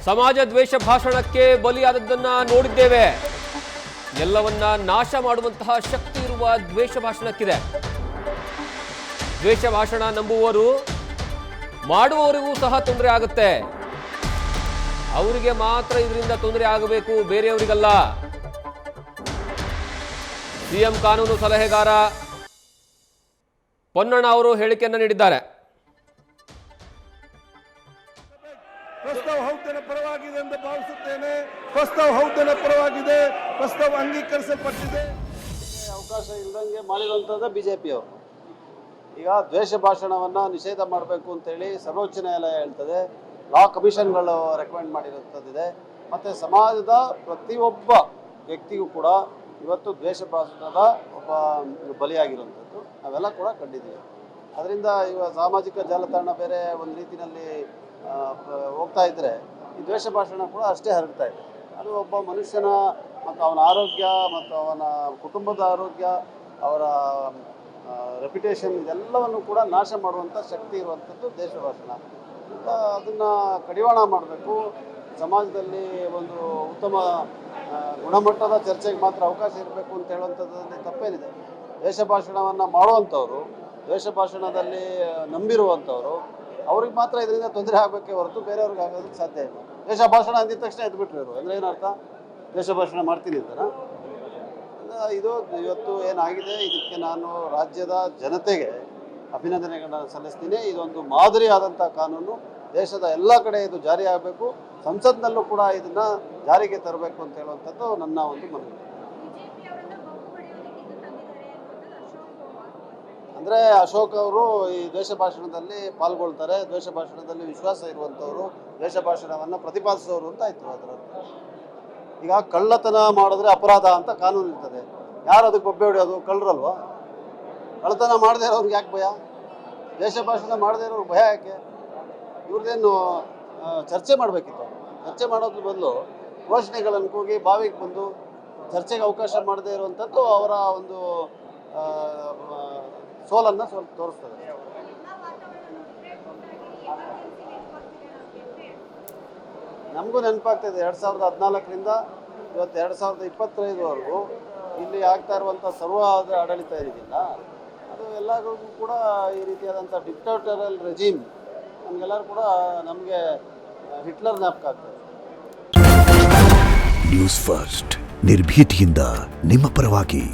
ಸಮಾಜ ದ್ವೇಷ ಭಾಷಣಕ್ಕೆ ಬಲಿಯಾದದ್ದನ್ನ ನೋಡಿದ್ದೇವೆ. ಎಲ್ಲವನ್ನ ನಾಶ ಮಾಡುವಂತಹ ಶಕ್ತಿ ಇರುವ ದ್ವೇಷ ಭಾಷಣಕ್ಕಿದೆ. ದ್ವೇಷ ಭಾಷಣ ನಂಬುವವರು ಮಾಡುವವರಿಗೂ ಸಹ ತೊಂದರೆ ಆಗುತ್ತೆ. ಅವರಿಗೆ ಮಾತ್ರ ಇದರಿಂದ ತೊಂದರೆ ಆಗಬೇಕು, ಬೇರೆಯವರಿಗಲ್ಲ. ಸಿಎಂ ಕಾನೂನು ಸಲಹೆಗಾರ ಪೊನ್ನಣ್ಣ ಅವರು ಹೇಳಿಕೆಯನ್ನು ನೀಡಿದ್ದಾರೆ. ಪ್ರಸ್ತಾವ ಹೌದನ ಪರವಾಗಿದೆ ಎಂದು ಭಾವಿಸುತ್ತೇನೆ. ಪ್ರಸ್ತಾವ ಹೌದನ ಪರವಾಗಿದೆ. ಪ್ರಸ್ತಾವ ಅಂಗೀಕರಿಸಲ್ಪಟ್ಟಿದೆ. ಅವಕಾಶ ಇಲ್ಲದಂಗೆ ಮಾಡಿರುವಂಥದ್ದು ಬಿಜೆಪಿಯವರು. ಈಗ ದ್ವೇಷ ಭಾಷಣವನ್ನು ನಿಷೇಧ ಮಾಡಬೇಕು ಅಂತೇಳಿ ಸರ್ವೋಚ್ಚ ನ್ಯಾಯಾಲಯ ಹೇಳ್ತದೆ. ಲಾ ಕಮಿಷನ್ಗಳು ರೆಕಮೆಂಡ್ ಮಾಡಿರುವಂಥದ್ದಿದೆ. ಮತ್ತು ಸಮಾಜದ ಪ್ರತಿಯೊಬ್ಬ ವ್ಯಕ್ತಿಗೂ ಕೂಡ ಇವತ್ತು ದ್ವೇಷ ಭಾಷಣದ ಒಬ್ಬ ಬಲಿಯಾಗಿರುವಂಥದ್ದು ನಾವೆಲ್ಲ ಕೂಡ ಕಂಡಿದ್ದೀವಿ. ಅದರಿಂದ ಇವಾಗ ಸಾಮಾಜಿಕ ಜಾಲತಾಣ ಬೇರೆ ಒಂದು ರೀತಿಯಲ್ಲಿ ಹೋಗ್ತಾ ಇದ್ದರೆ ಈ ದ್ವೇಷ ಭಾಷಣ ಕೂಡ ಅಷ್ಟೇ ಹರಡ್ತಾ ಇದೆ. ಅದು ಒಬ್ಬ ಮನುಷ್ಯನ ಮತ್ತು ಅವನ ಆರೋಗ್ಯ ಮತ್ತು ಅವನ ಕುಟುಂಬದ ಆರೋಗ್ಯ, ಅವರ ರೆಪ್ಯುಟೇಷನ್ ಇದೆಲ್ಲವನ್ನು ಕೂಡ ನಾಶ ಮಾಡುವಂಥ ಶಕ್ತಿ ಇರುವಂಥದ್ದು ದ್ವೇಷ ಭಾಷಣ. ಅದನ್ನು ಕಡಿವಾಣ ಮಾಡಬೇಕು. ಸಮಾಜದಲ್ಲಿ ಒಂದು ಉತ್ತಮ ಗುಣಮಟ್ಟದ ಚರ್ಚೆಗೆ ಮಾತ್ರ ಅವಕಾಶ ಇರಬೇಕು ಅಂತ ಹೇಳುವಂಥದ್ದಲ್ಲಿ ತಪ್ಪೇನಿದೆ. ದ್ವೇಷ ಭಾಷಣವನ್ನು ಮಾಡುವಂಥವ್ರು, ದ್ವೇಷ ಭಾಷಣದಲ್ಲಿ ನಂಬಿರುವಂಥವ್ರು, ಅವ್ರಿಗೆ ಮಾತ್ರ ಇದರಿಂದ ತೊಂದರೆ ಆಗಬೇಕೇ ಹೊರತು ಬೇರೆಯವ್ರಿಗೆ ಆಗೋದಕ್ಕೆ ಸಾಧ್ಯ ಇಲ್ಲ. ದ್ವೇಷ ಭಾಷಣ ಅಂದಿದ ತಕ್ಷಣ ಎದ್ಬಿಟ್ರು ಇವರು. ಅಂದರೆ ಏನರ್ಥ? ದ್ವೇಷ ಭಾಷಣ ಮಾಡ್ತೀನಿ ಅಂತಾರ? ಇದು ಇವತ್ತು ಏನಾಗಿದೆ, ಇದಕ್ಕೆ ನಾನು ರಾಜ್ಯದ ಜನತೆಗೆ ಅಭಿನಂದನೆಗಳನ್ನ ಸಲ್ಲಿಸ್ತೀನಿ. ಇದೊಂದು ಮಾದರಿಯಾದಂಥ ಕಾನೂನು. ದೇಶದ ಎಲ್ಲ ಕಡೆ ಇದು ಜಾರಿಯಾಗಬೇಕು. ಸಂಸತ್ನಲ್ಲೂ ಕೂಡ ಇದನ್ನು ಜಾರಿಗೆ ತರಬೇಕು ಅಂತ ಹೇಳುವಂಥದ್ದು ನನ್ನ ಒಂದು ಮನವಿ. ಅಂದರೆ ಅಶೋಕ್ ಅವರು ಈ ದ್ವೇಷ ಭಾಷಣದಲ್ಲಿ ಪಾಲ್ಗೊಳ್ತಾರೆ, ದ್ವೇಷ ಭಾಷಣದಲ್ಲಿ ವಿಶ್ವಾಸ ಇರುವಂಥವ್ರು, ದ್ವೇಷ ಭಾಷಣವನ್ನು ಪ್ರತಿಪಾದಿಸೋರು ಅಂತ ಆಯಿತು. ಅದರಲ್ಲಿ ಈಗ ಕಳ್ಳತನ ಮಾಡಿದ್ರೆ ಅಪರಾಧ ಅಂತ ಕಾನೂನು ಇರ್ತದೆ. ಯಾರು ಅದಕ್ಕೆ ಬೊಬ್ಬೆ ಹೊಡೆಯೋದು? ಕಳ್ಳರಲ್ವ? ಕಳ್ಳತನ ಮಾಡದೇ ಇರೋರಿಗೆ ಯಾಕೆ ಭಯ? ದ್ವೇಷ ಭಾಷಣ ಮಾಡದೇ ಇರೋರು ಭಯ ಯಾಕೆ? ಇವ್ರದ್ದೇನು ಚರ್ಚೆ ಮಾಡಬೇಕಿತ್ತು. ಚರ್ಚೆ ಮಾಡೋದ್ರ ಬದಲು ಘೋಷಣೆಗಳನ್ನು ಕೂಗಿ ಬಾವಿಗೆ ಬಂದು ಚರ್ಚೆಗೆ ಅವಕಾಶ ಮಾಡದೇ ಇರುವಂಥದ್ದು ಅವರ ಒಂದು ಸೋಲನ್ನು ತೋರಿಸ್ತದೆ. ನಮಗೂ ನೆನಪಾಗ್ತಾಯಿದೆ 2014ರಿಂದ ಇವತ್ತು 2025ವರೆಗೂ ಇಲ್ಲಿ ಆಗ್ತಾ ಇರುವಂಥ ಸರ್ವ ಆಡಳಿತ ಏನಿದೆಯಲ್ಲ, ಅದು ಎಲ್ಲರಿಗೂ ಕೂಡ ಈ ರೀತಿಯಾದಂಥ ಡಿಕ್ಟೇಟರಲ್ ರೆಜಿಮ್ ನಮಗೆಲ್ಲರೂ ಕೂಡ ನಮಗೆ ಹಿಟ್ಲರ್ ಜ್ಞಾಪಕ ಆಗ್ತದೆ. ನ್ಯೂಸ್ ಫಸ್ಟ್ ನಿರ್ಭೀತಿಯಿಂದ ನಿಮ್ಮ ಪರವಾಗಿ.